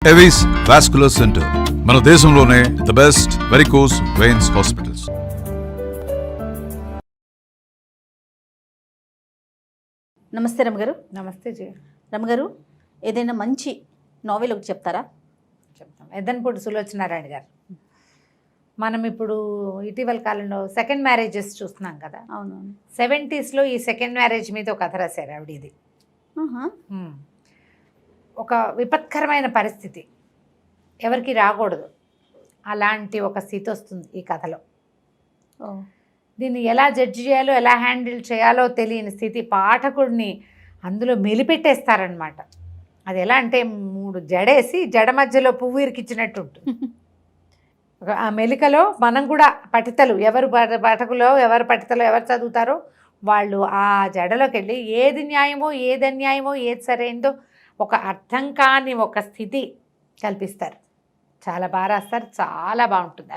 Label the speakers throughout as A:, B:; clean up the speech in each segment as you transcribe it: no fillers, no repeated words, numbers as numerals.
A: Avis vascular centre మన దేశంలోనే the best varicose veins hospitals.
B: నమస్తే రమగారు.
C: నమస్తే జీ.
B: రమగారు, ఏదైనా మంచి నావెల్ ఒకటి చెప్తారా?
C: చెప్తాం. ఎద్దనపూడి సులోచనారాయణ గారు. మనం ఇప్పుడు ఇటీవల కాలంలో సెకండ్ మ్యారేజెస్ చూస్తున్నాం కదా.
B: అవునవును.
C: 70s ఈ సెకండ్ మ్యారేజ్ మీద ఒక కథ రాశారు ఆవిడ. ఇది ఒక విపత్కరమైన పరిస్థితి, ఎవరికి రాకూడదు అలాంటి ఒక స్థితి వస్తుంది ఈ కథలో. దీన్ని ఎలా జడ్జి చేయాలో, ఎలా హ్యాండిల్ చేయాలో తెలియని స్థితి పాఠకుడిని అందులో మెలిపెట్టేస్తారనమాట. అది ఎలా అంటే 3 జడేసి జడ మధ్యలో పువ్వు ఇరికిచ్చినట్టు ఉంటుంది. ఆ మెలికలో మనం కూడా పఠితలు, ఎవరు పాఠకులో ఎవరు పఠితలో ఎవరు చదువుతారో వాళ్ళు ఆ జడలోకి వెళ్ళి ఏది న్యాయమో ఏది అన్యాయమో ఏది సరైందో ఒక అర్థం కాని ఒక స్థితి కల్పిస్తారు. చాలా బాగా రాస్తారు, చాలా బాగుంటుంది.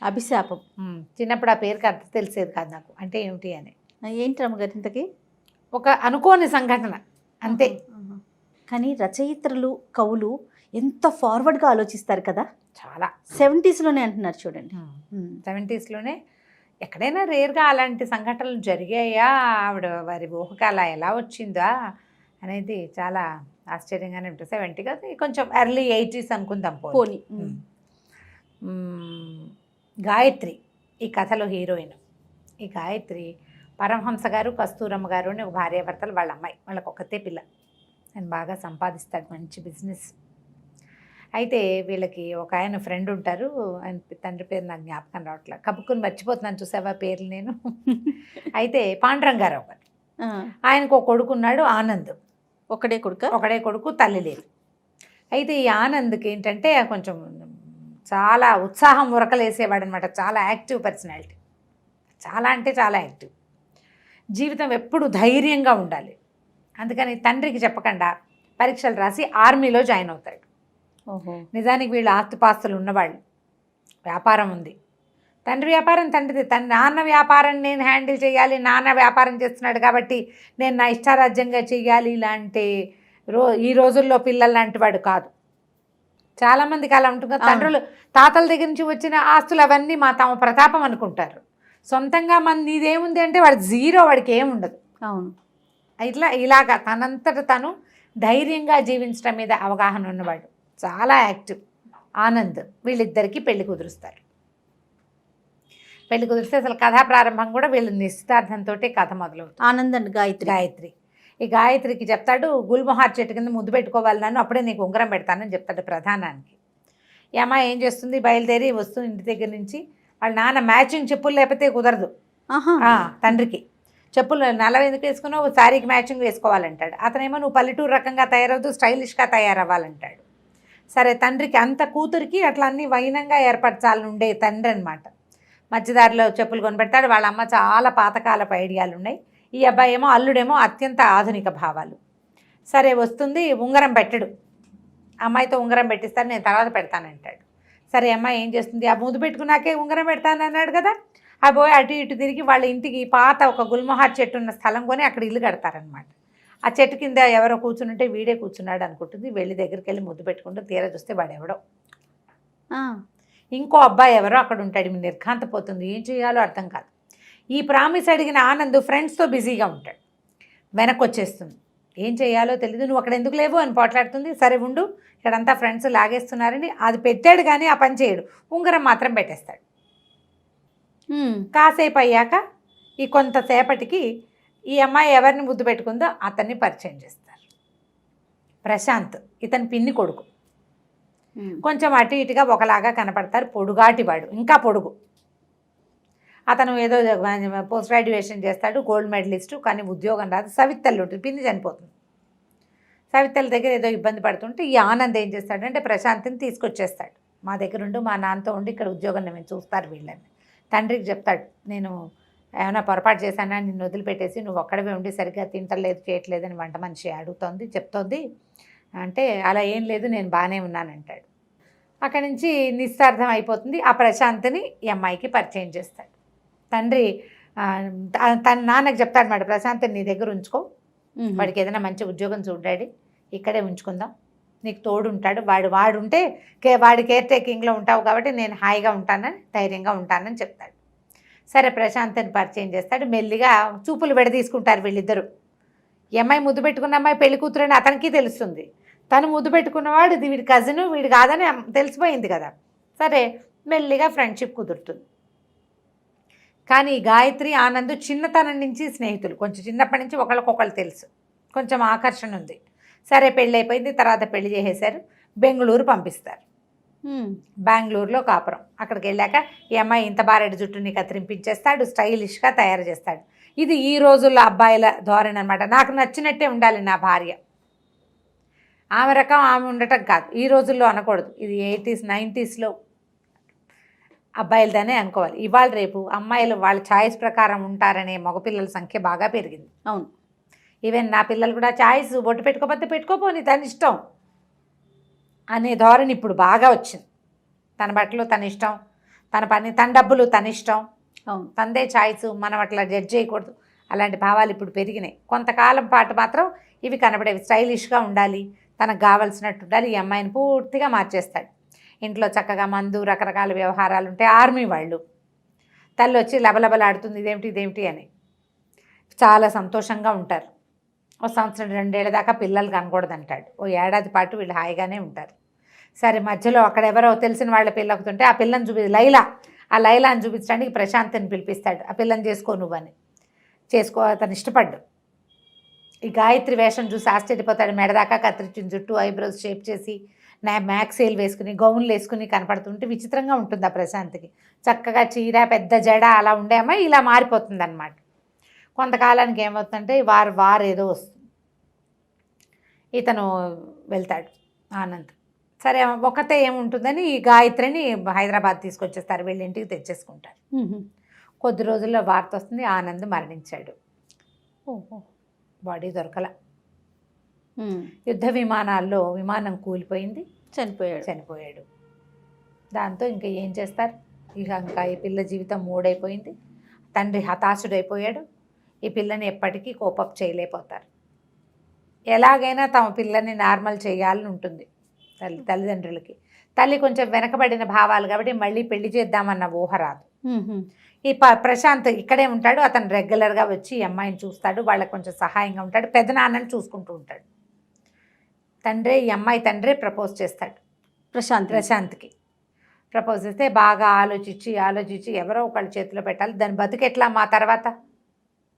C: అభిశాపం. చిన్నప్పుడు ఆ పేరుకి అర్థం తెలిసేది కాదు నాకు, అంటే ఏమిటి అని.
B: ఏంటి రమగారు ఇంతకీ?
C: ఒక అనుకోని సంఘటన అంతే.
B: కానీ రచయిత్రులు, కవులు ఎంత ఫార్వర్డ్గా ఆలోచిస్తారు కదా.
C: చాలా
B: 70sలోనే అంటున్నారు చూడండి.
C: 70sలోనే ఎక్కడైనా రేర్గా అలాంటి సంఘటనలు జరిగాయా, ఆవిడ వారి ఊహకు అలా ఎలా వచ్చిందా అనేది చాలా ఆశ్చర్యంగానే ఉంటుంది. 70 కాదు, కొంచెం ఎర్లీ 80s అనుకుందాం పోనీ. గాయత్రి ఈ కథలో హీరోయిన్. ఈ గాయత్రి పరమహంస గారు, కస్తూరమ్మ గారు అని ఒక భార్యాభర్తలు, వాళ్ళ అమ్మాయి, వాళ్ళకి ఒక్కతే పిల్ల. ఆయన బాగా సంపాదిస్తాడు, మంచి బిజినెస్. అయితే వీళ్ళకి ఒక ఆయన ఫ్రెండ్ ఉంటారు, ఆయన తండ్రి పేరు నాకు జ్ఞాపకం రావట్లేదు, కప్పుకుని మర్చిపోతున్నాను, చూసావా పేర్లు నేను. అయితే పాండురంగారావు గారు, ఆయనకు ఒక కొడుకు ఉన్నాడు, ఆనంద్. ఒకడే కొడుకు, తల్లి లేదు. అయితే ఈ ఆనంద్కి ఏంటంటే కొంచెం చాలా ఉత్సాహం ఉరకలేసేవాడు అనమాట. చాలా యాక్టివ్ పర్సనాలిటీ, చాలా అంటే చాలా యాక్టివ్. జీవితం ఎప్పుడు ధైర్యంగా ఉండాలి. అందుకని తండ్రికి చెప్పకుండా పరీక్షలు రాసి ఆర్మీలో జాయిన్ అవుతాడు. నిజానికి వీళ్ళు ఆస్తిపాస్తులు ఉన్నవాళ్ళు, వ్యాపారం ఉంది. తండ్రి వ్యాపారం తండ్రిది, నాన్న వ్యాపారం నేను హ్యాండిల్ చేయాలి, నాన్న వ్యాపారం చేస్తున్నాడు కాబట్టి నేను నా ఇష్టారాజ్యంగా చెయ్యాలి ఇలాంటి ఈ రోజుల్లో పిల్లల లాంటి వాడు కాదు. చాలామందికి అలా ఉంటుంది. తండ్రులు తాతల దగ్గర నుంచి వచ్చిన ఆస్తులు అవన్నీ తమ ప్రతాపం అనుకుంటారు. సొంతంగా నీదేముంది అంటే వాడు జీరో, వాడికి ఏముండదు.
B: అవును.
C: ఇలాగా తనంతట తను ధైర్యంగా జీవించడం మీద అవగాహన ఉన్నవాడు, చాలా యాక్టివ్. ఆనంద్, వీళ్ళిద్దరికీ పెళ్లి కుదురుస్తారు. పెళ్లి కుదిరిస్తే అసలు కథా ప్రారంభం కూడా వీళ్ళు నిశ్చితార్థంతో కథ మొదలవుతుంది.
B: ఆనంద్ అండ్ గాయత్రి.
C: ఈ గాయత్రికి చెప్తాడు, గుల్మొహార్ చెట్టు కింద ముద్దు పెట్టుకోవాలి నన్ను, అప్పుడే నీకు ఉంగరం పెడతానని చెప్తాడు ప్రధానానికి. ఈ అమ్మాయి ఏం చేస్తుంది, బయలుదేరి వస్తుంది ఇంటి దగ్గర నుంచి. వాళ్ళ నాన్న మ్యాచింగ్ చెప్పులు లేకపోతే కుదరదు తండ్రికి. చెప్పులు నల్లవి ఎందుకు వేసుకున్నావు, శారీకి మ్యాచింగ్ వేసుకోవాలంటాడు. అతనేమో నువ్వు పల్లెటూరు రకంగా తయారవుతూ స్టైలిష్గా తయారవ్వాలంటాడు. సరే, తండ్రికి అంత కూతురికి అట్లా అన్నీ వైనంగా ఏర్పరచాలని ఉండే తండ్రి అనమాట. మధ్యదారిలో చెప్పులు కొనిపెడతాడు. వాళ్ళ అమ్మ చాలా పాతకాలపు ఐడియాలు ఉన్నాయి. ఈ అబ్బాయి ఏమో, అల్లుడేమో అత్యంత ఆధునిక భావాలు. సరే వస్తుంది, ఉంగరం పెట్టడు. అమ్మాయితో ఉంగరం పెట్టిస్తాను, నేను తర్వాత పెడతానంటాడు. సరే, అమ్మాయి ఏం చేస్తుంది, ఆ ముద్దు పెట్టుకున్నాకే ఉంగరం పెడతాను అన్నాడు కదా. ఆ పోయి అటు ఇటు తిరిగి వాళ్ళ ఇంటికి పాత ఒక గుల్మొహార్ చెట్టు ఉన్న స్థలం కొని అక్కడ ఇల్లు కడతారనమాట. ఆ చెట్టు కింద ఎవరో కూర్చుంటే వీడే కూర్చున్నాడు అనుకుంటుంది. వెళ్ళి దగ్గరికి వెళ్ళి ముద్దు పెట్టుకుంటూ తీరా చూస్తే వాడెవడో ఇంకో అబ్బాయి ఎవరో అక్కడ ఉంటాడు. మీ నిర్ఘాంతపోతుంది, ఏం చేయాలో అర్థం కాదు. ఈ ప్రామిస్ అడిగిన ఆనంద్ ఫ్రెండ్స్తో బిజీగా ఉంటాడు. వెనక్కి వచ్చేస్తుంది, ఏం చేయాలో తెలీదు. నువ్వు అక్కడ ఎందుకు లేవు అని పోట్లాడుతుంది. సరే ఉండు, ఇక్కడంతా ఫ్రెండ్స్ లాగేస్తున్నారని అది పెట్టాడు, కానీ ఆ పని చేయడు. ఉంగరం మాత్రం పెట్టేస్తాడు. కాసేపు అయ్యాక ఈ కొంతసేపటికి ఈ అమ్మాయి ఎవరిని ముద్దు పెట్టుకుందో అతన్ని పరిచయం చేస్తారు. ప్రశాంత్, ఇతని పిన్ని కొడుకు. కొంచెం అటు ఇటుగా ఒకలాగా కనపడతారు, పొడుగాటివాడు, ఇంకా పొడుగు. అతను ఏదో పోస్ట్ గ్రాడ్యుయేషన్ చేస్తాడు, గోల్డ్ మెడలిస్టు, కానీ ఉద్యోగం రాదు. సవితల్లి ఉంటుంది, పిన్ని చనిపోతుంది. సవితల్లి దగ్గర ఏదో ఇబ్బంది పడుతుంటే ఈ ఆనంద్ ఏం చేస్తాడంటే ప్రశాంత్ని తీసుకొచ్చేస్తాడు. మా దగ్గర ఉండు, మా నాన్నతో ఉండి ఇక్కడ ఉద్యోగం మేము చూస్తారు వీళ్ళని. తండ్రికి చెప్తాడు, నేను ఏమైనా పొరపాటు చేశానా, నిన్ను వదిలిపెట్టేసి నువ్వు ఒక్కడవే ఉండి సరిగ్గా తింటలేదు చేయట్లేదని వంట మనిషి అడుగుతోంది, చెప్తోంది అంటే, అలా ఏం లేదు నేను బాగానే ఉన్నానంటాడు. అక్కడి నుంచి నిశ్చార్థం అయిపోతుంది. ఆ ప్రశాంత్ని ఈ అమ్మాయికి పరిచయం చేస్తాడు. తండ్రి తన నాన్నకి చెప్తాడు మాట, ప్రశాంత్ని నీ దగ్గర ఉంచుకో, వాడికి ఏదైనా మంచి ఉద్యోగం చూడాడి, ఇక్కడే ఉంచుకుందాం, నీకు తోడుంటాడు, వాడు ఉంటే వాడి కేర్ టేకింగ్లో ఉంటావు కాబట్టి నేను హాయిగా ఉంటానని, ధైర్యంగా ఉంటానని చెప్తాడు. సరే ప్రశాంత్ని పరిచయం చేస్తాడు. మెల్లిగా చూపులు విడదీసుకుంటారు వీళ్ళిద్దరూ. ఈ అమ్మాయి ముద్దు పెట్టుకున్న అమ్మాయి పెళ్లి కూతురని అతనికి తెలుస్తుంది. తను ముద్దు పెట్టుకున్నవాడు ఇది వీడి కజిన్, వీడు కాదని తెలిసిపోయింది కదా. సరే మెల్లిగా ఫ్రెండ్షిప్ కుదురుతుంది. కానీ ఈ గాయత్రి ఆనంద్ చిన్నతనం నుంచి స్నేహితులు, కొంచెం చిన్నప్పటి నుంచి ఒకళ్ళకొకళ్ళు తెలుసు, కొంచెం ఆకర్షణ ఉంది. సరే పెళ్ళి అయిపోయింది, తర్వాత పెళ్లి చేసేశారు, బెంగళూరు పంపిస్తారు. బెంగళూరులో కాపురం. అక్కడికి వెళ్ళాక ఈ అమ్మాయి ఇంత బారెడు జుట్టుని కత్తిరింపించేస్తాడు, స్టైలిష్గా తయారు చేస్తాడు. ఇది ఈ రోజుల్లో అబ్బాయిల ధోరణి అనమాట. నాకు నచ్చినట్టే ఉండాలి నా భార్య, ఆమె రకం ఆమె ఉండటం కాదు. ఈ రోజుల్లో అనకూడదు, ఇది 80s 90sలో అబ్బాయిలదనే అనుకోవాలి. ఇవాళ రేపు అమ్మాయిలు వాళ్ళ ఛాయిస్ ప్రకారం ఉంటారనే మగపిల్లల సంఖ్య బాగా పెరిగింది.
B: అవును,
C: ఈవెన్ నా పిల్లలు కూడా ఛాయిస్ బొట్టు పెట్టుకోకపోతే పెట్టుకోపోని తన ఇష్టం అనే ధోరణి ఇప్పుడు బాగా వచ్చింది. తన బట్టలు తన ఇష్టం, తన పని తన డబ్బులు తన ఇష్టం,
B: అవును,
C: తందే ఛాయిస్, మనం అట్లా జడ్జ్ చేయకూడదు. అలాంటి భావాలు ఇప్పుడు పెరిగినాయి. కొంతకాలం పాటు మాత్రం ఇవి కనబడేవి. స్టైలిష్గా ఉండాలి, తనకు కావాల్సినట్టు ఉండాలి. ఈ అమ్మాయిని పూర్తిగా మార్చేస్తాడు. ఇంట్లో చక్కగా మందు, రకరకాల వ్యవహారాలు ఉంటాయి. ఆర్మీ వాళ్ళు, తల్లి వచ్చి లబలబలాడుతుంది ఇదేమిటి అని. చాలా సంతోషంగా ఉంటారు. ఓ సంవత్సరం 2 ఏళ్ళ దాకా పిల్లలు కనకూడదు అంటాడు. ఓ ఏడాది పాటు వీళ్ళు హాయిగానే ఉంటారు. సరే మధ్యలో అక్కడ ఎవరో తెలిసిన వాళ్ళ పిల్లకుతుంటే ఆ పిల్లని ఆ లైలాని చూపించడానికి ప్రశాంత్ని పిలిపిస్తాడు. ఆ పిల్లని చేసుకో నువ్వని. అతను ఇష్టపడ్డు. ఈ గాయత్రి వేషం చూసి ఆశ్చర్యపోతాడు. మెడదాకా కత్తిరించిన జుట్టు, ఐబ్రోస్ షేప్ చేసి మ్యాక్సేల్ వేసుకుని, గౌన్లు వేసుకుని కనపడుతుంటే విచిత్రంగా ఉంటుంది ఆ ప్రశాంత్కి. చక్కగా చీర, పెద్ద జడ అలా ఉండే అమ్మాయి ఇలా మారిపోతుంది అన్నమాట. కొంతకాలానికి ఏమవుతుందంటే వారు ఏదో వస్తుంది. ఇతను వెళ్తాడు ఆనంద్. సరే ఒకతే ఏముంటుందని ఈ గాయత్రిని హైదరాబాద్ తీసుకొచ్చేస్తారు, వీళ్ళ ఇంటికి తెచ్చేసుకుంటారు. కొద్ది రోజుల్లో వార్త వస్తుంది, ఆనంద్ మరణించాడు.
B: ఓహో,
C: బాడీ దొరకల. యుద్ధ విమానాల్లో విమానం కూలిపోయింది, చనిపోయాడు. దాంతో ఇంకా ఏం చేస్తారు, ఇంకా ఈ పిల్ల జీవితం మూడైపోయింది. తండ్రి హతాశుడైపోయాడు. ఈ పిల్లని ఎప్పటికీ కోపప్ చేయలేకపోతారు. ఎలాగైనా తమ పిల్లని నార్మల్ చేయాలని ఉంటుంది తల్లిదండ్రులకి. తల్లి కొంచెం వెనకబడిన భావాలు కాబట్టి మళ్ళీ పెళ్లి చేద్దామన్న ఊహ రాదు. ఈ ప్రశాంత్ ఇక్కడే ఉంటాడు. అతను రెగ్యులర్గా వచ్చి ఈ అమ్మాయిని చూస్తాడు, వాళ్ళకి కొంచెం సహాయంగా ఉంటాడు, పెద్దనాన్నని చూసుకుంటూ ఉంటాడు. ఈ అమ్మాయి తండ్రే ప్రపోజ్ చేస్తాడు ప్రశాంత్కి. ప్రపోజ్ చేస్తే బాగా ఆలోచించి ఎవరో ఒకళ్ళ చేతిలో పెట్టాలి. దాని బతుకెట్లా మా తర్వాత,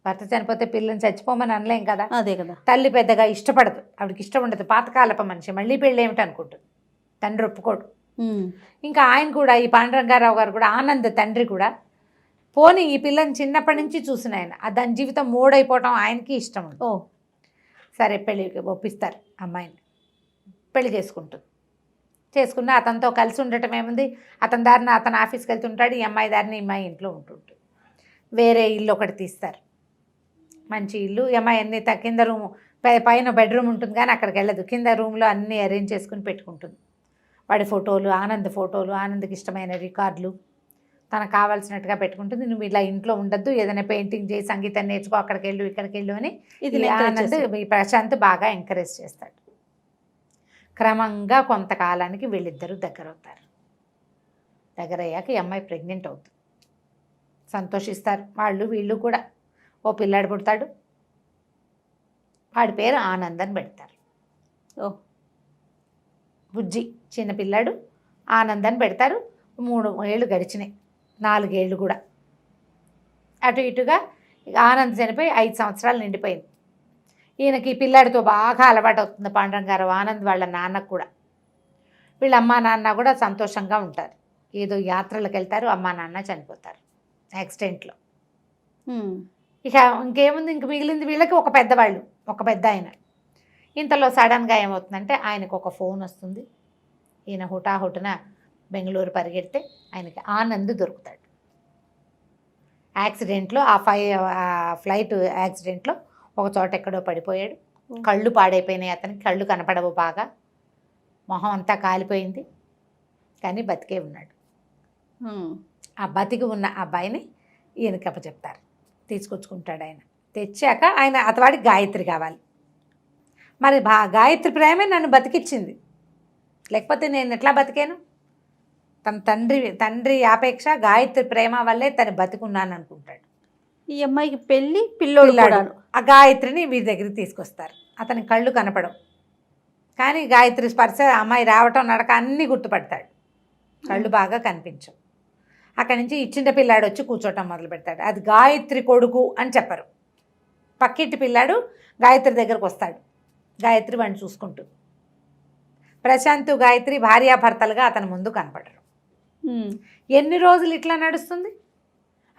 C: భర్త చనిపోతే పిల్లని చచ్చిపోమని అనలేం కదా.
B: అదే కదా.
C: తల్లి పెద్దగా ఇష్టపడదు, ఆవిడకి ఇష్టం ఉండదు, పాతకాలప మనిషి, మళ్ళీ పెళ్ళి ఏమిటి అనుకుంటుంది. తండ్రి ఒప్పుకోడు. ఇంకా ఆయన కూడా, ఈ పాండురంగారావు గారు కూడా, ఆనంద్ తండ్రి కూడా, పోనీ ఈ పిల్లని చిన్నప్పటి నుంచి చూసిన ఆయన, దాని జీవితం మూడైపోవటం ఆయనకి ఇష్టం ఉండదు. సరే పెళ్ళికి ఒప్పిస్తారు. అమ్మాయిని పెళ్లి చేసుకున్న అతనితో కలిసి ఉండటం ఏముంది, అతని దారిని అతను ఆఫీస్కి వెళ్తుంటాడు, ఈ అమ్మాయి దారిని ఈ అమ్మాయి ఇంట్లో ఉంటుంటుంది. వేరే ఇల్లు ఒకటి తీస్తారు, మంచి ఇల్లు. ఈ అమ్మాయి అన్ని కింద రూము, పైన బెడ్రూమ్ ఉంటుంది కానీ అక్కడికి వెళ్ళదు. కింద రూమ్లో అన్నీ అరేంజ్ చేసుకుని పెట్టుకుంటుంది. వాడి ఫోటోలు, ఆనంద్కి ఇష్టమైన రికార్డులు తనకు కావాల్సినట్టుగా పెట్టుకుంటుంది. నువ్వు ఇలా ఇంట్లో ఉండద్దు, ఏదైనా పెయింటింగ్ చేయి, సంగీతం నేర్చుకో, అక్కడికి వెళ్ళు ఇక్కడికి వెళ్ళు అని ఆనంద్ ఈ ప్రశాంత్ బాగా ఎంకరేజ్ చేస్తాడు. క్రమంగా కొంతకాలానికి వీళ్ళిద్దరూ దగ్గరవుతారు. దగ్గరయ్యాక ఈ అమ్మాయి ప్రెగ్నెంట్ అవుతుంది. సంతోషిస్తారు వీళ్ళు కూడా. ఓ పిల్లాడు పుడతాడు, వాడి పేరు ఆనంద్ అని పెడతారు. బుజ్జి చిన్న పిల్లాడు, ఆనంద్ అని పెడతారు. 3 ఏళ్ళు గడిచినాయి, 4 ఏళ్ళు కూడా. అటు ఇటుగా ఆనంద్ చనిపోయి 5 సంవత్సరాలు నిండిపోయింది. ఈయనకి పిల్లాడితో బాగా అలవాటు అవుతుంది పాండురంగారావు. ఆనంద్ వాళ్ళ నాన్నకు కూడా. వీళ్ళ అమ్మా నాన్న కూడా సంతోషంగా ఉంటారు. ఏదో యాత్రలకు వెళ్తారు, అమ్మా నాన్న చనిపోతారు యాక్సిడెంట్లో. ఇక ఇంకేముంది, ఇంక మిగిలింది వీళ్ళకి ఒక పెద్ద ఆయన. ఇంతలో సడన్గా ఏమవుతుందంటే ఆయనకు ఒక ఫోన్ వస్తుంది. ఈయన హుటాహుటిన బెంగళూరు పరిగెడితే ఆయనకి ఆనంద్ దొరుకుతాడు. యాక్సిడెంట్లో ఆ ఫ్లైట్ యాక్సిడెంట్లో ఒక చోట ఎక్కడో పడిపోయాడు. కళ్ళు పాడైపోయినాయి, అతనికి కళ్ళు కనపడవు, బాగా మొహం అంతా కాలిపోయింది, కానీ బతికే ఉన్నాడు. ఆ బతికి ఉన్న అబ్బాయిని ఈయనకి అప్పచెప్తారు. తీసుకొచ్చుకుంటాడు ఆయన. తెచ్చాక అతవాడికి గాయత్రి కావాలి. మరి గాయత్రి ప్రేమే నన్ను బతికిచ్చింది, లేకపోతే నేను ఎట్లా బతికాను? తన తండ్రి ఆపేక్ష, గాయత్రి ప్రేమ వల్లే తను బతికున్నాను అనుకుంటాడు.
B: ఈ అమ్మాయికి పెళ్ళి పిల్లోడు కూడాను.
C: ఆ గాయత్రిని వీరి దగ్గరికి తీసుకొస్తారు. అతని కళ్ళు కనపడవు, కానీ గాయత్రి స్పర్శ, అమ్మాయి రావటం, నడక అన్నీ గుర్తుపడతాడు. కళ్ళు బాగా కనిపించవు. అక్కడి నుంచి ఇచ్చిన పిల్లాడు వచ్చి కూర్చోటం మొదలు పెడతాడు. అది గాయత్రి కొడుకు అని చెప్పరు. పక్కింటి పిల్లాడు గాయత్రి దగ్గరకు వస్తాడు. గాయత్రి వాడిని చూసుకుంటూ. ప్రశాంత్ గాయత్రి భార్యాభర్తలుగా అతని ముందు కనపడరు. ఎన్ని రోజులు ఇట్లా నడుస్తుంది?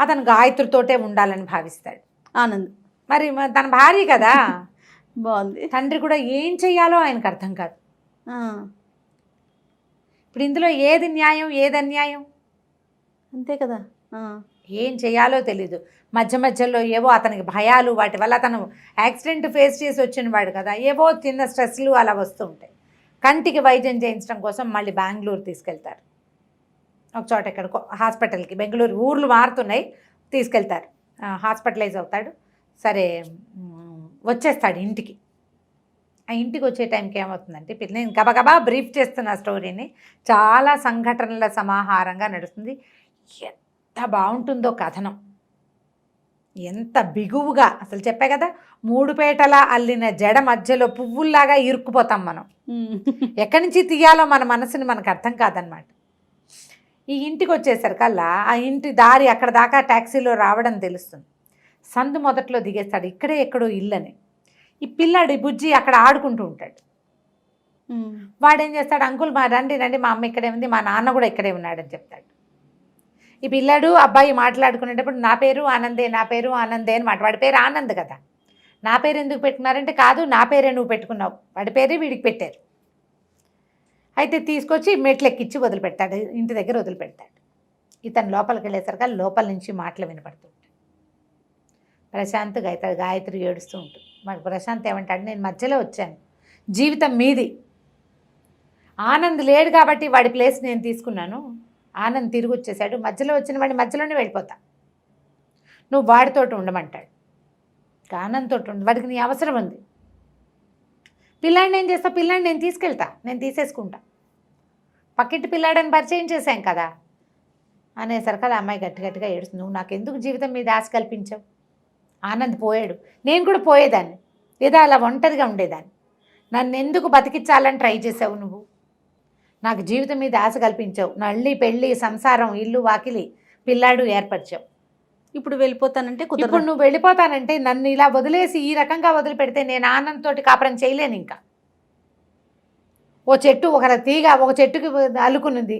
C: అతను గాయత్రితోటే ఉండాలని భావిస్తాడు.
B: ఆనంద్
C: మరి తన భార్య కదా.
B: బాగుంది.
C: తండ్రి కూడా ఏం చెయ్యాలో ఆయనకు అర్థం కాదు. ఇప్పుడు ఇందులో ఏది న్యాయం, ఏది అన్యాయం?
B: అంతే కదా.
C: ఏం చేయాలో తెలీదు. మధ్య మధ్యలో ఏవో అతనికి భయాలు, వాటి వల్ల అతను యాక్సిడెంట్ ఫేస్ చేసి వచ్చిన వాడు కదా, ఏవో చిన్న స్ట్రెస్లు అలా వస్తూ ఉంటాయి. కంటికి వైద్యం చేయించడం కోసం మళ్ళీ బెంగళూరు తీసుకెళ్తారు. ఒక చోట ఎక్కడికో హాస్పిటల్కి, బెంగళూరు ఊర్లు మారుతున్నాయి, తీసుకెళ్తారు. హాస్పిటలైజ్ అవుతాడు. సరే వచ్చేస్తాడు ఇంటికి. ఆ ఇంటికి వచ్చే టైంకి ఏమవుతుందంటే, నేను గబగబా బ్రీఫ్ చేస్తున్న స్టోరీని, చాలా సంఘటనల సమాహారంగా నడుస్తుంది. ఎంత బాగుంటుందో కథనం, ఎంత బిగువుగా. అసలు చెప్పే కదా, 3 పేటల అల్లిన జడ మధ్యలో పువ్వుల్లాగా ఇరుక్కుపోతాం మనం. ఎక్కడి నుంచి తీయాలో మన మనసుని మనకు అర్థం కాదనమాట. ఈ ఇంటికి వచ్చేసరికల్లా ఆ ఇంటి దారి అక్కడ దాకా ట్యాక్సీలో రావడం తెలుస్తుంది. సందు మొదట్లో దిగేస్తాడు, ఇక్కడే ఎక్కడో ఇల్లని. ఈ పిల్లాడు, ఈ బుజ్జి అక్కడ ఆడుకుంటూ ఉంటాడు. వాడేం చేస్తాడు, అంకుల్ మా రండి మా అమ్మ ఇక్కడే ఉంది, మా నాన్న కూడా ఇక్కడే ఉన్నాడని చెప్తాడు. ఈ పిల్లాడు అబ్బాయి మాట్లాడుకునేటప్పుడు నా పేరు ఆనందే అని మాట. వాడి పేరు ఆనంద్ కదా. నా పేరు ఎందుకు పెట్టుకున్నారంటే, కాదు నా పేరే నువ్వు పెట్టుకున్నావు, వాడి పేరే వీడికి పెట్టారు. అయితే తీసుకొచ్చి మెట్లు ఎక్కించి వదిలిపెడతాడు, ఇంటి దగ్గర వదిలిపెడతాడు. ఇతను లోపలికి వెళ్ళేసరికి లోపల నుంచి మాటలు వినపడుతుంటాయి. ప్రశాంత్ గాయత్రి ఏడుస్తూ ఉంటుంది. మరి ప్రశాంత్ ఏమంటాడు, నేను మధ్యలో వచ్చాను, జీవితం మీది. ఆనంద్ లేడు కాబట్టి వాడి ప్లేస్ నేను తీసుకున్నాను. ఆనంద్ తిరిగి వచ్చేసాడు, మధ్యలో వచ్చిన వాడి మధ్యలోనే వెళ్ళిపోతా, నువ్వు వాడితోటి ఉండమంటాడు. ఆనంద్తో ఉండి, వాడికి నీ అవసరం ఉంది. పిల్లాడిని ఏం చేస్తా, పిల్లాడిని నేను తీసుకెళ్తా, నేను తీసేసుకుంటా, పక్కింటి పిల్లాడని పరిచయం చేశాం కదా అనేసరికి ఆ అమ్మాయి గట్టిగా ఏడుస్తుంది. నువ్వు నాకెందుకు జీవితం మీద ఆశ కల్పించావు? ఆనంద్ పోయాడు, నేను కూడా పోయేదాన్ని, లేదా అలా ఒంటరిగా ఉండేదాన్ని. నన్ను ఎందుకు బతికించాలని ట్రై చేసావు? నువ్వు నాకు జీవితం మీద ఆశ కల్పించావు, నళ్ళి పెళ్ళి సంసారం ఇల్లు వాకిలి పిల్లాడు ఏర్పరిచావు.
B: ఇప్పుడు వెళ్ళిపోతానంటే
C: ఇప్పుడు నువ్వు వెళ్ళిపోతానంటే, నన్ను ఇలా వదిలేసి ఈ రకంగా వదిలిపెడితే నేను ఆనందంతోటి కాపురం చేయలేను. ఇంకా ఓ చెట్టు, ఒక చెట్టుకి అల్లుకున్నది,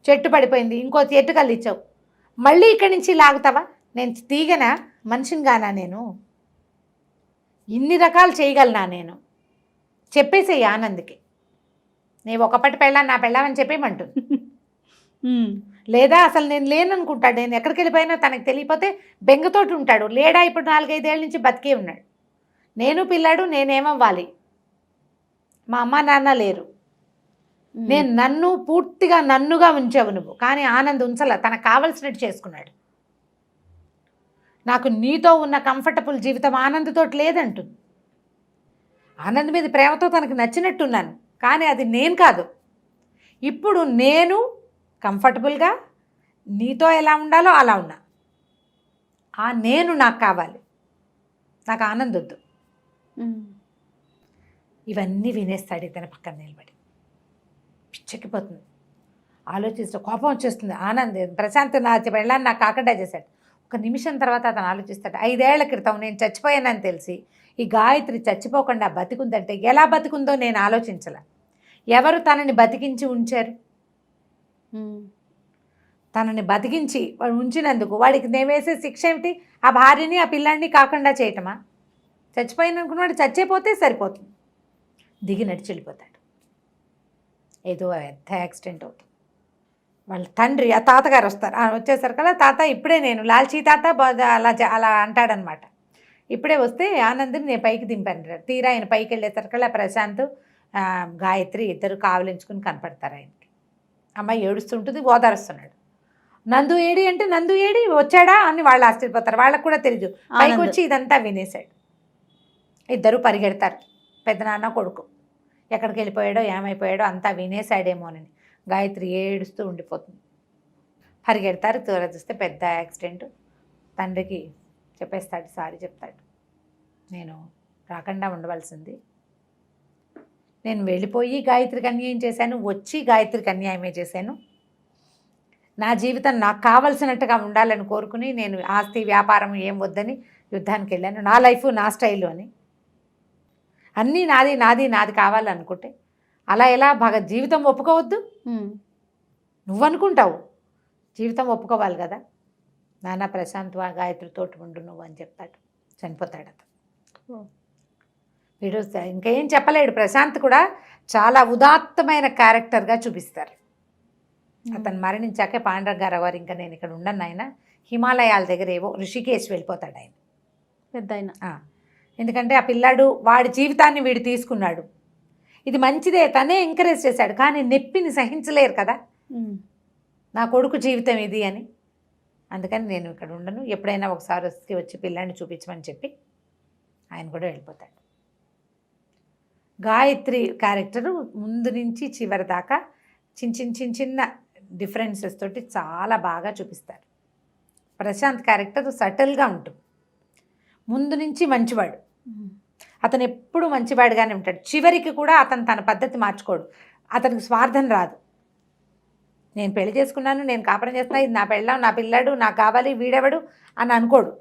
C: చెట్టు పడిపోయింది, ఇంకో చెట్టుకు అల్లిచ్చావు, మళ్ళీ ఇక్కడి నుంచి లాగుతావా? నేను తీగనా, మనిషిని గానా? నేను ఇన్ని రకాలు చేయగలనా? నేను చెప్పేసేయి ఆనంద్కి, నేను ఒకప్పటి పెళ్ళాను, నా పెళ్ళామని చెప్పేయమంటుంది. లేదా అసలు నేను లేననుకుంటాడు, నేను ఎక్కడికి వెళ్ళిపోయినా తనకు తెలియపోతే బెంగతోటి ఉంటాడు. లేడా ఇప్పుడు 4-5 ఏళ్ళ నుంచి బతికే ఉన్నాడు. నేను పిల్లాడు, నేనేమవ్వాలి? మా అమ్మ నాన్న లేరు, నేను నన్ను పూర్తిగా నన్నుగా ఉంచావు నువ్వు. కానీ ఆనంద్ ఉంచలే, తనకు కావలసినట్టు చేసుకున్నాడు. నాకు నీతో ఉన్న కంఫర్టబుల్ జీవితం ఆనంద్తోటి లేదంటుంది. ఆనంద్ మీద ప్రేమతో తనకు నచ్చినట్టున్నాను, కానీ అది నేను కాదు. ఇప్పుడు నేను కంఫర్టబుల్గా నీతో ఎలా ఉండాలో అలా ఉన్నా, ఆ నేను నాకు కావాలి, నాకు ఆనంద్ వద్దు. ఇవన్నీ వినేస్తాడు ఇతని పక్కన నిలబడి. పిచ్చెక్కిపోతుంది, ఆలోచిస్తూ కోపం వచ్చేస్తుంది. ఆనంద్ ప్రశాంత్ నా వెళ్ళాలని నాకు కాకుండా చేశాడు. ఒక నిమిషం తర్వాత అతను ఆలోచిస్తాడు, 5 ఏళ్ల క్రితం నేను చచ్చిపోయానని తెలిసి ఈ గాయత్రి చచ్చిపోకుండా బతికుందంటే ఎలా బతికుందో నేను ఆలోచించలే. ఎవరు తనని బతికించి ఉంచారు? తనని బతికించి ఉంచినందుకు వాడికి నేను వేసే శిక్ష ఏమిటి? ఆ భార్యని ఆ పిల్లాడిని కాకుండా చేయటమా? చచ్చిపోయిన అనుకున్నాడు, చచ్చిపోతే సరిపోతుంది. దిగి నడిచి వెళ్ళిపోతాడు. ఏదో పెద్ద యాక్సిడెంట్ అవుతుంది. వాళ్ళ తండ్రి, ఆ తాతగారు వస్తారు. వచ్చేసరికల్లా తాత ఇప్పుడే నేను లాల్చీ తాత అలా అంటాడనమాట. ఇప్పుడే వస్తే ఆనంద్ని నేను పైకి దింపాను. తీరా ఆయన పైకి వెళ్ళేసరికల్లా ప్రశాంత్ గాయత్రి ఇద్దరు కావలించుకుని కనపడతారు ఆయనకి. అమ్మాయి ఏడుస్తుంటుంది, ఓదారుస్తున్నాడు. నందు ఏడి అంటే, నందు ఏడి వచ్చాడా అని వాళ్ళు ఆశ్చర్యపోతారు. వాళ్ళకు కూడా తెలియదు. పైకి వచ్చి ఇదంతా వినేశాడు. ఇద్దరు పరిగెడతారు, పెద్దనాన్న కొడుకు. ఎక్కడికి వెళ్ళిపోయాడో ఏమైపోయాడో అంతా వినేశాడేమోనని. గాయత్రి ఏడుస్తూ ఉండిపోతుంది. పరిగెడతారు, తీరా చూస్తే పెద్ద యాక్సిడెంట్. తండ్రికి చెప్పేస్తాడు, సారీ చెప్తాడు, నేను రాకుండా ఉండవలసింది, నేను వెళ్ళిపోయి గాయత్రికి అన్యాయం చేశాను, వచ్చి గాయత్రికి అన్యాయమే చేశాను, నా జీవితం నాకు కావలసినట్టుగా ఉండాలని కోరుకుని నేను ఆస్తి వ్యాపారం ఏం వద్దని యుద్ధానికి వెళ్ళాను, నా లైఫ్ నా స్టైలు అని, అన్నీ నాది నాది నాది కావాలనుకుంటే అలా ఎలా జీవితం ఒప్పుకోవద్దు? నువ్వు అనుకుంటావు, జీవితం ఒప్పుకోవాలి కదా. నాన్న ప్రశాంత్ గాయత్రితోటి ఉండు నువ్వు అని చెప్తాడు, చనిపోతాడు అతను. వీడు ఇంకేం చెప్పలేడు. ప్రశాంత్ కూడా చాలా ఉదాత్తమైన క్యారెక్టర్గా చూపిస్తారు. అతను మరణించాకే పాండరంగారావు గారు ఇంకా నేను ఇక్కడ ఉండను ఆయన, హిమాలయాల దగ్గర ఏవో ఋషికేశ్ వెళ్ళిపోతాడు ఆయన,
B: పెద్ద ఆయన.
C: ఎందుకంటే ఆ పిల్లాడు వాడి జీవితాన్ని వీడు తీసుకున్నాడు. ఇది మంచిదే, తనే ఎంకరేజ్ చేశాడు, కానీ నొప్పిని సహించలేరు కదా నా కొడుకు జీవితం ఇది అని. అందుకని నేను ఇక్కడ ఉండను, ఎప్పుడైనా ఒకసారి వచ్చి పిల్లాడిని చూపించమని చెప్పి ఆయన కూడా వెళ్ళిపోతాడు. గాయత్రి క్యారెక్టరు ముందు నుంచి చివరి దాకా చిన్న డిఫరెన్సెస్ తోటి చాలా బాగా చూపిస్తారు. ప్రశాంత్ క్యారెక్టర్ సటిల్గా ఉంటుంది. ముందు నుంచి మంచివాడు, అతను ఎప్పుడు మంచివాడుగానే ఉంటాడు. చివరికి కూడా అతను తన పద్ధతి మార్చుకోడు, అతనికి స్వార్థం రాదు. నేను పెళ్లి చేసుకున్నాను, నేను కాపురం చేస్తున్నా, ఇది నా పెళ్ళాం, నా పిల్లాడు, నాకు కావాలి, వీడెవడు అని అనుకోడు.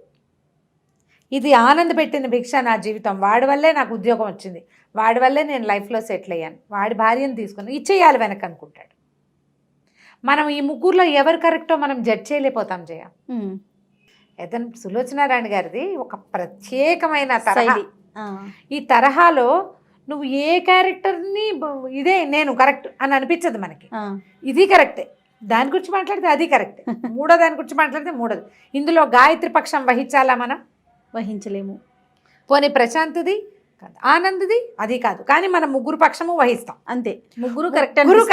C: ఇది ఆనంద్ పెట్టిన భిక్ష నా జీవితం, వాడి వల్లే నాకు ఉద్యోగం వచ్చింది, వాడి వల్లే నేను లైఫ్లో సెటిల్ అయ్యాను, వాడి భార్యను తీసుకుని ఇచ్చేయాలి వెనక అనుకుంటాడు. మనం ఈ ముగ్గురులో ఎవరు కరెక్టో మనం జడ్జ్ చేయలేకపోతాం జయ. ఏదైనా సులోచనారాయణ గారిది ఒక ప్రత్యేకమైన తరహా. ఈ తరహాలో నువ్వు ఏ క్యారెక్టర్ని ఇదే నేను కరెక్ట్ అని అనిపించదు మనకి. ఇది కరెక్టే, దాని గురించి మాట్లాడితే అది కరెక్టే, మూడో దాని గురించి మాట్లాడితే మూడోది. ఇందులో గాయత్రి పక్షం వహించాలా మనం? వహించలేము. పోనీ ప్రశాంత్ది కాదు, ఆనంద్ది అది కాదు, కానీ మనం ముగ్గురు పక్షము వహిస్తాం అంతే. ముగ్గురు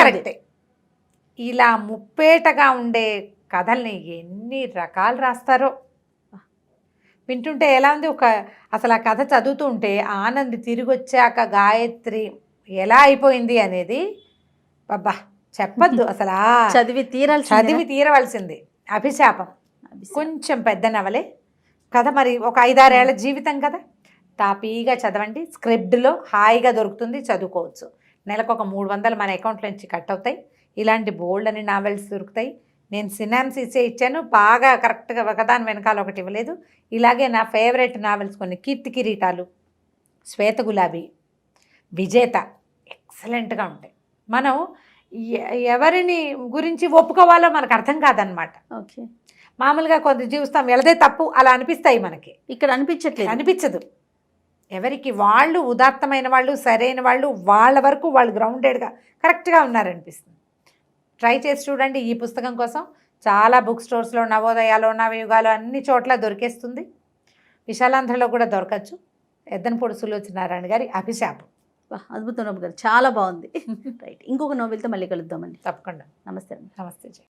C: కరెక్టే. ఇలా ముప్పేటగా ఉండే కథల్ని ఎన్ని రకాలు రాస్తారో వింటుంటే ఎలా ఉంది. అసలు ఆ కథ చదువుతూ ఉంటే ఆనంద్ తిరిగి వచ్చాక గాయత్రి ఎలా అయిపోయింది అనేది అబ్బా చెప్పద్దు అసలు. చదివి తీరవలసింది. అభిశాపం కొంచెం పెద్ద నవలే కథ, మరి ఒక 5-6 ఏళ్ల జీవితం కదా. తాపీగా చదవండి, స్క్రిప్ట్లో హాయిగా దొరుకుతుంది, చదువుకోవచ్చు. నెలకు ఒక 300 మన అకౌంట్లో నుంచి కట్ అవుతాయి. ఇలాంటి బోల్డ్ అని నావెల్స్ దొరుకుతాయి. నేను సినాప్సిస్ ఇచ్చాను, బాగా కరెక్ట్గా ఒకదాని వెనకాల ఒకటి ఇవ్వలేదు. ఇలాగే నా ఫేవరెట్ నావెల్స్ కొన్ని, కీర్తి కిరీటాలు, శ్వేత గులాబీ, విజేత ఎక్సలెంట్గా ఉంటాయి. మనం ఎవరిని గురించి ఒప్పుకోవాలో మనకు అర్థం కాదనమాట. ఓకే, మామూలుగా కొంత జీవిస్తాం, వెళదే తప్పు అలా అనిపిస్తాయి మనకి. ఇక్కడ అనిపించదు. ఎవరికి వాళ్ళు ఉదాత్తమైన వాళ్ళు, సరైన వాళ్ళు, వాళ్ళ వరకు వాళ్ళు గ్రౌండెడ్గా కరెక్ట్గా ఉన్నారనిపిస్తుంది. ట్రై చేసి చూడండి. ఈ పుస్తకం కోసం చాలా బుక్ స్టోర్స్లో, నవోదయాలో, నవయుగాలో అన్ని చోట్ల దొరికేస్తుంది. విశాలాంధ్రలో కూడా దొరకచ్చు. ఎద్దనపూడి సులోచనారాయణ గారి అభిశాపం. అద్భుతం గారు, చాలా బాగుంది. రైట్, ఇంకొక నోవెల్తో మళ్ళీ కలుద్దామండి. తప్పకుండా. నమస్తే. నమస్తే జయ.